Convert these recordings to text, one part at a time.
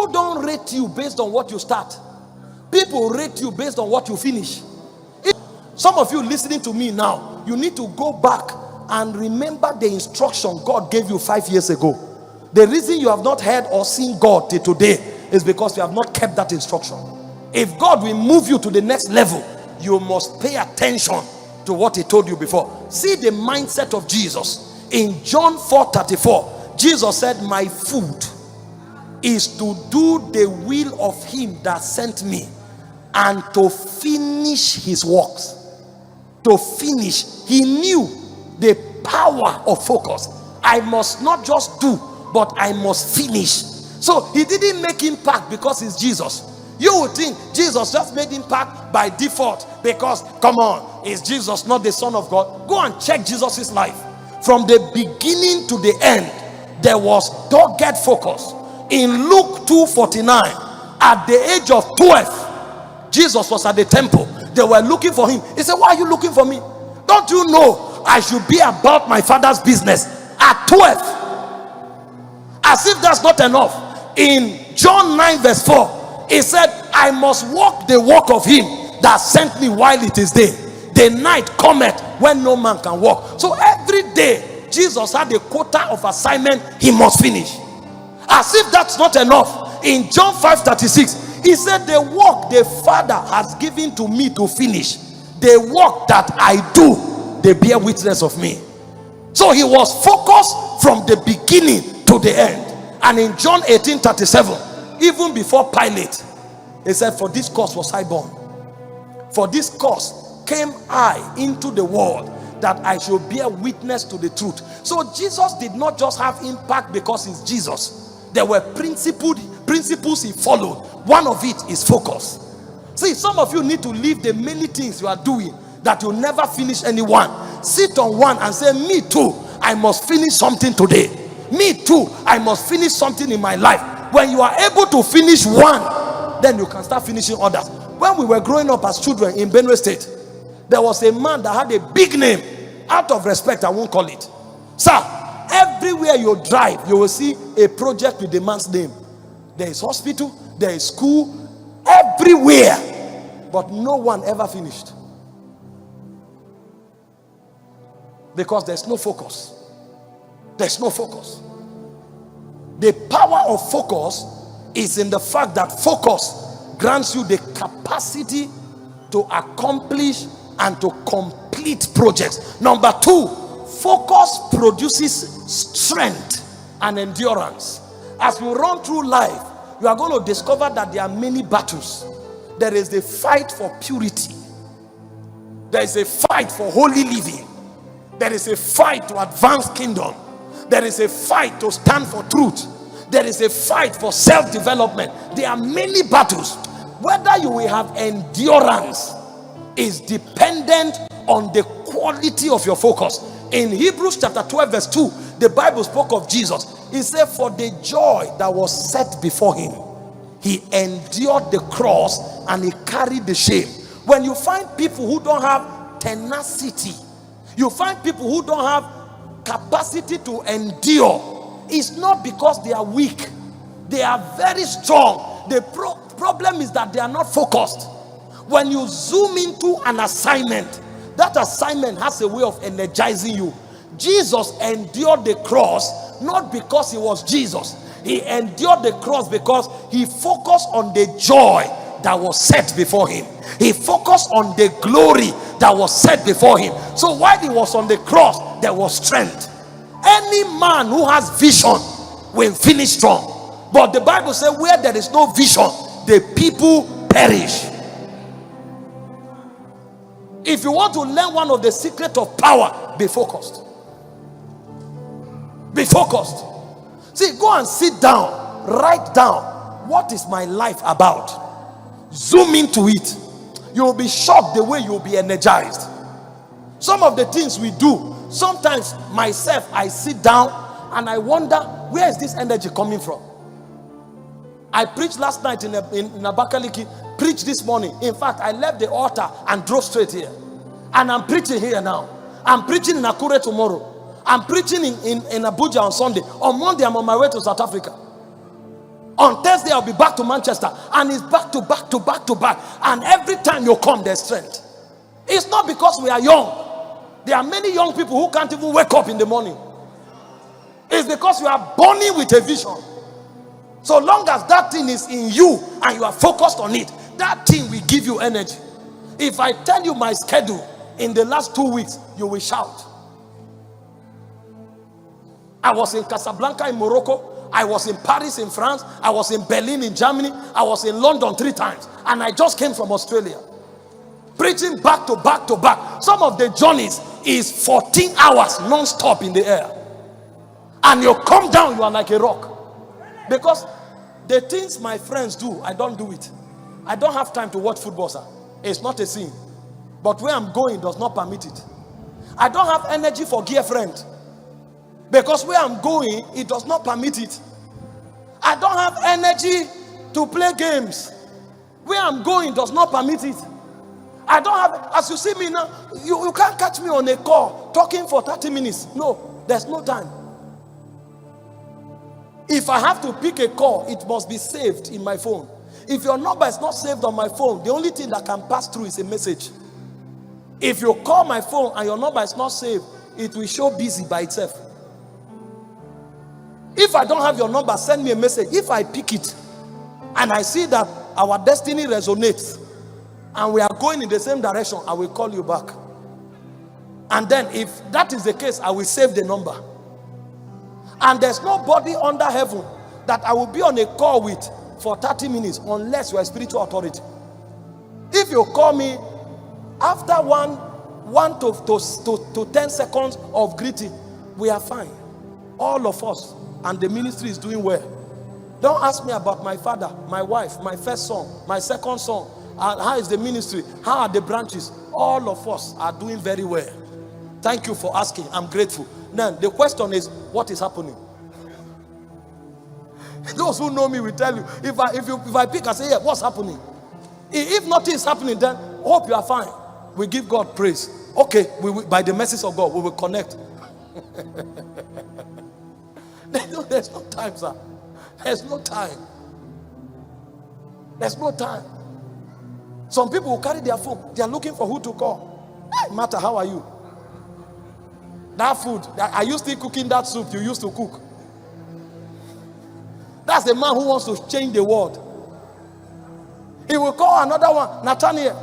People don't rate you based on what you start. People rate you based on what you finish. Some of you listening to me now, you need to go back and remember the instruction God gave you 5 years ago. The reason you have not heard or seen God till today is because you have not kept that instruction. If God will move you to the next level, you must pay attention to what he told you before. See the mindset of Jesus. In John 4:34, Jesus said, my food is to do the will of him that sent me and to finish his works. To finish. He knew the power of focus. I must not just do, but I must finish. So he didn't make impact because he's Jesus. You would think Jesus just made impact by default because, come on, is Jesus not the Son of God? Go and check Jesus' life. From the beginning to the end, there was dogged focus. In Luke 2:49, at the age of 12, Jesus was at the temple. They were looking for him. He said, why are you looking for me? Don't you know I should be about my Father's business? At 12. As if that's not enough. In John 9:4, he said, I must walk the walk of him that sent me while it is day. The night cometh when no man can walk. So every day Jesus had a quota of assignment he must finish. As if that's not enough, in John 5:36, he said, the work the Father has given to me to finish, the work that I do, they bear witness of me. So he was focused from the beginning to the end. And in John 18:37, even before Pilate, he said, for this cause was I born. For this cause came I into the world, that I should bear witness to the truth. So Jesus did not just have impact because he's Jesus. There were principles he followed. One of it is focus. See, some of you need to leave the many things you are doing that you'll never finish anyone. Sit on one and say, me too, I must finish something today. Me too, I must finish something in my life. When you are able to finish one, then you can start finishing others. When we were growing up as children in Benue State, there was a man that had a big name. Out of respect, I won't call it. Sir, everywhere you drive, you will see a project with the man's name. There is hospital, there is school, everywhere. But no one ever finished. Because there's no focus. There's no focus. The power of focus is in the fact that focus grants you the capacity to accomplish and to complete projects. Number two, focus produces strength and endurance. As you run through life, you are going to discover that there are many battles. There is the fight for purity. There is a fight for holy living. There is a fight to advance kingdom. There is a fight to stand for truth. There is a fight for self-development. There are many battles. Whether you will have endurance is dependent on the quality of your focus. In Hebrews chapter 12 verse 2, the Bible spoke of Jesus. He said, for the joy that was set before him, he endured the cross and he carried the shame. When you find people who don't have tenacity, you find people who don't have capacity to endure, it's not because they are weak. They are very strong. The problem is that they are not focused. When you zoom into an assignment, that assignment has a way of energizing you. Jesus endured the cross not because he was Jesus. He endured the cross because he focused on the joy that was set before him. He focused on the glory that was set before him. So while he was on the cross, there was strength. Any man who has vision will finish strong. But the Bible says where there is no vision, the people perish. If you want to learn one of the secrets of power, be focused. Be focused. See, go and sit down. Write down, what is my life about? Zoom into it. You will be shocked the way you will be energized. Some of the things we do, sometimes myself, I sit down and I wonder, where is this energy coming from? I preached last night in Abakaliki, preached this morning. In fact, I left the altar and drove straight here. And I'm preaching here now. I'm preaching in Akure tomorrow. I'm preaching in Abuja on Sunday. On Monday, I'm on my way to South Africa. On Thursday, I'll be back to Manchester. And it's back to back to back to back. And every time you come, there's strength. It's not because we are young. There are many young people who can't even wake up in the morning. It's because you are burning with a vision. So long as that thing is in you and you are focused on it, that thing will give you energy. If I tell you my schedule in the last 2 weeks, you will shout. I was in Casablanca in Morocco. I was in Paris in France. I was in Berlin in Germany. I was in London 3 times. And I just came from Australia. Preaching back to back to back. Some of the journeys is 14 hours non-stop in the air. And you come down, you are like a rock. Because the things my friends do, I don't do it. I don't have time to watch football, sir. It's not a sin. But where I'm going does not permit it. I don't have energy for girlfriend. Because where I'm going, it does not permit it. I don't have energy to play games. Where I'm going does not permit it. I don't have, as you see me now, you can't catch me on a call talking for 30 minutes. No, there's no time. If I have to pick a call, it must be saved in my phone. If your number is not saved on my phone, the only thing that can pass through is a message. If you call my phone and your number is not saved, it will show busy by itself. If I don't have your number, send me a message. If I pick it and I see that our destiny resonates and we are going in the same direction, I will call you back. And then if that is the case, I will save the number. And there's nobody under heaven that I will be on a call with for 30 minutes unless you are a spiritual authority. If you call me after one to 10 seconds of greeting, we are fine. All of us. And the ministry is doing well. Don't ask me about my father, my wife, my first son, my second son. How is the ministry? How are the branches? All of us are doing very well. Thank you for asking. I'm grateful. Now, the question is, what is happening? Those who know me will tell you. If I pick and say, yeah, what's happening? If nothing is happening, then hope you are fine. We give God praise. Okay, by the mercies of God, we will connect. There's no time, sir. There's no time. There's no time. Some people will carry their phone. They are looking for who to call. Hey, Martha, how are you? That food, are you still cooking that soup you used to cook? That's the man who wants to change the world. He will call another one, Nathaniel.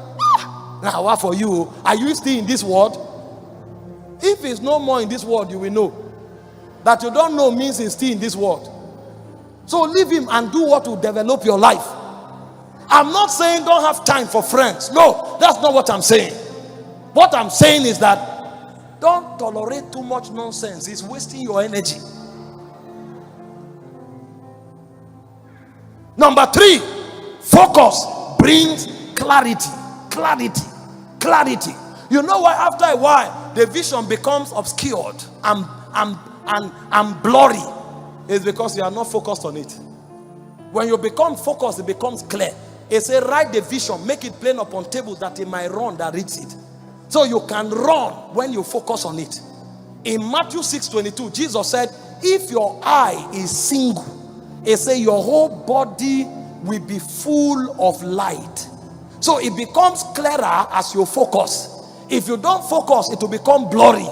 Now, what for you? Are you still in this world? If it's no more in this world, you will know. That you don't know means he's still in this world. So leave him and do what will develop your life. I'm not saying don't have time for friends. No, that's not what I'm saying. What I'm saying is that don't tolerate too much nonsense. It's wasting your energy. Number 3, focus brings clarity. Clarity. You know why after a while the vision becomes obscured and blurry? It's because you are not focused on it. When you become focused, it becomes clear. It says, write the vision, make it plain upon tables that it might run that reads it. So you can run when you focus on it. In Matthew 6:22, Jesus said, if your eye is single, it says your whole body will be full of light. So it becomes clearer as you focus. If you don't focus, it will become blurry.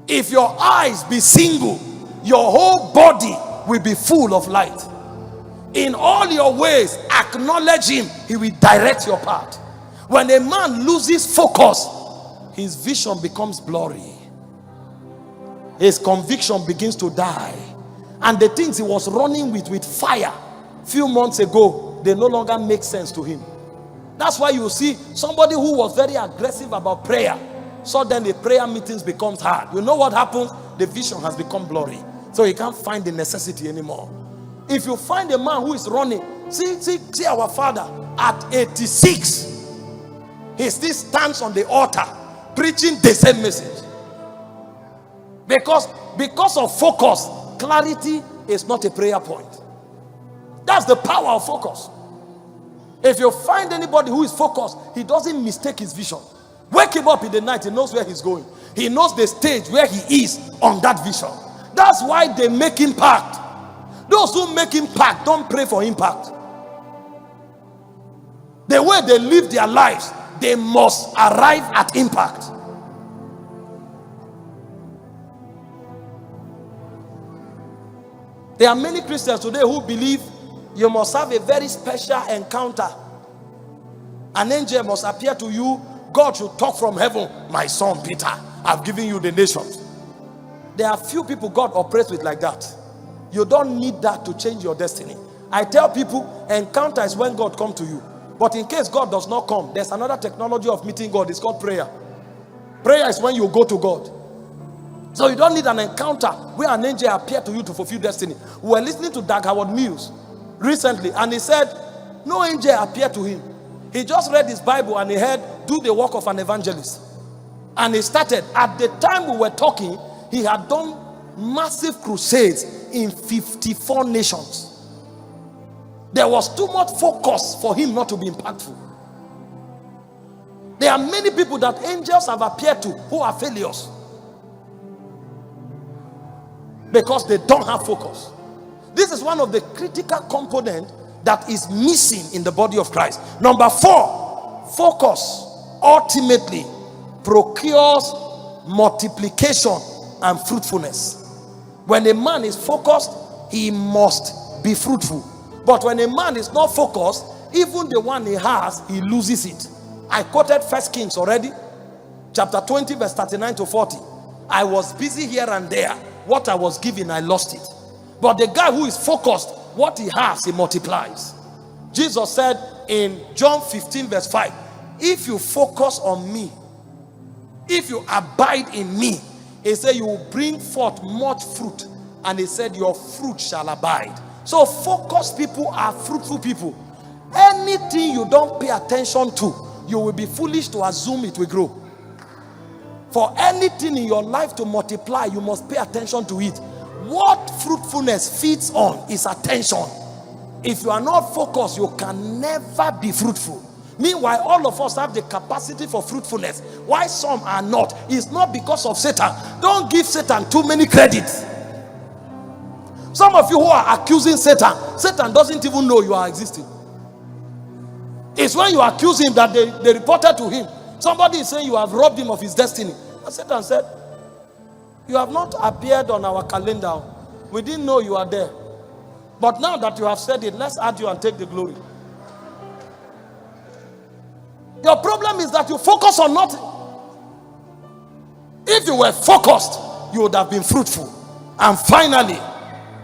If your eyes be single, your whole body will be full of light. In all your ways, acknowledge him. He will direct your path. When a man loses focus, his vision becomes blurry. His conviction begins to die. And the things he was running with fire few months ago, they no longer make sense to him. That's why you see somebody who was very aggressive about prayer, so then the prayer meetings becomes hard. You know what happens? The vision has become blurry. So he can't find the necessity anymore. If you find a man who is running, see our father at 86, he still stands on the altar preaching the same message. Because of focus, clarity is not a prayer point. That's the power of focus. If you find anybody who is focused, he doesn't mistake his vision. Wake him up in the night, he knows where he's going. He knows the stage where he is on that vision. That's why they make impact. Those who make impact don't pray for impact. The way they live their lives, they must arrive at impact. There are many Christians today who believe you must have a very special encounter. An angel must appear to you. God should talk from heaven. My son Peter, I've given you the nations. There are few people God operates with like that. You don't need that to change your destiny. I tell people, encounter is when God comes to you. But in case God does not come, there's another technology of meeting God. It's called prayer. Prayer is when you go to God. So you don't need an encounter where an angel appeared to you to fulfill destiny. We were listening to Doug Howard Mills recently, and he said no angel appeared to him. He just read his Bible and he heard, do the work of an evangelist. And he started. At the time we were talking, he had done massive crusades in 54 nations. There was too much focus for him not to be impactful. There are many people that angels have appeared to who are failures because they don't have focus. This is one of the critical components that is missing in the body of Christ. Number 4, focus ultimately procures multiplication and fruitfulness. When a man is focused, he must be fruitful. But when a man is not focused, even the one he has, he loses it. I quoted 1 Kings already, chapter 20, verse 39 to 40. I was busy here and there. What I was given, I lost it. But the guy who is focused, what he has, he multiplies. Jesus said in John 15, verse 5, if you focus on me, if you abide in me, he said you will bring forth much fruit. And he said your fruit shall abide. So focused people are fruitful people. Anything you don't pay attention to, you will be foolish to assume it will grow. For anything in your life to multiply, you must pay attention to it. What fruitfulness feeds on is attention. If you are not focused, you can never be fruitful. Meanwhile, all of us have the capacity for fruitfulness. Why some are not? It's not because of Satan. Don't give Satan too many credits. Some of you who are accusing Satan, Satan doesn't even know you are existing. It's when you accuse him that they reported to him. Somebody is saying you have robbed him of his destiny. And Satan said, you have not appeared on our calendar. We didn't know you are there. But now that you have said it, let's add you and take the glory. Your problem is that you focus on nothing. If you were focused, you would have been fruitful. And finally,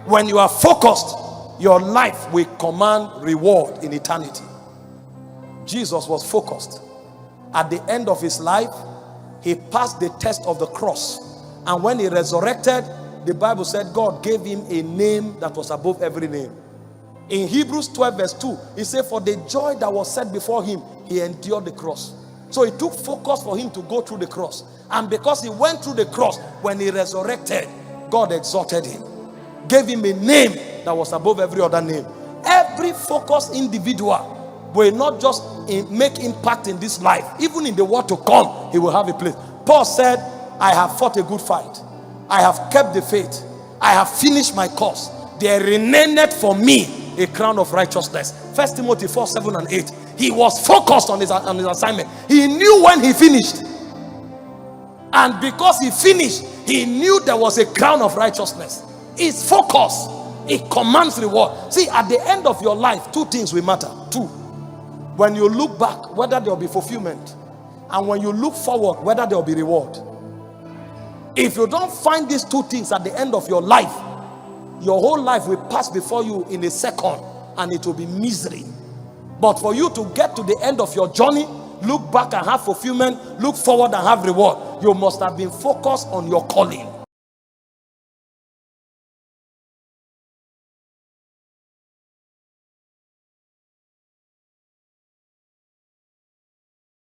when you are focused, your life will command reward in eternity. Jesus was focused. At the end of his life, he passed the test of the cross. And when he resurrected, the Bible said God gave him a name that was above every name. In Hebrews 12 verse 2, he said, for the joy that was set before him, he endured the cross. So it took focus for him to go through the cross. And because he went through the cross, when he resurrected, God exalted him. Gave him a name that was above every other name. Every focused individual will not just make impact in this life. Even in the world to come, he will have a place. Paul said, I have fought a good fight. I have kept the faith. I have finished my course. There remaineth for me a crown of righteousness. 1 Timothy 4, 7 and 8. He was focused on his assignment. He knew when he finished. And because he finished, he knew there was a crown of righteousness. His focus, it commands reward. See, at the end of your life, 2 things will matter. 2. When you look back, whether there will be fulfillment. And when you look forward, whether there will be reward. If you don't find these 2 things at the end of your life, your whole life will pass before you in a second and it will be misery. But for you to get to the end of your journey, look back and have fulfillment, look forward and have reward, you must have been focused on your calling.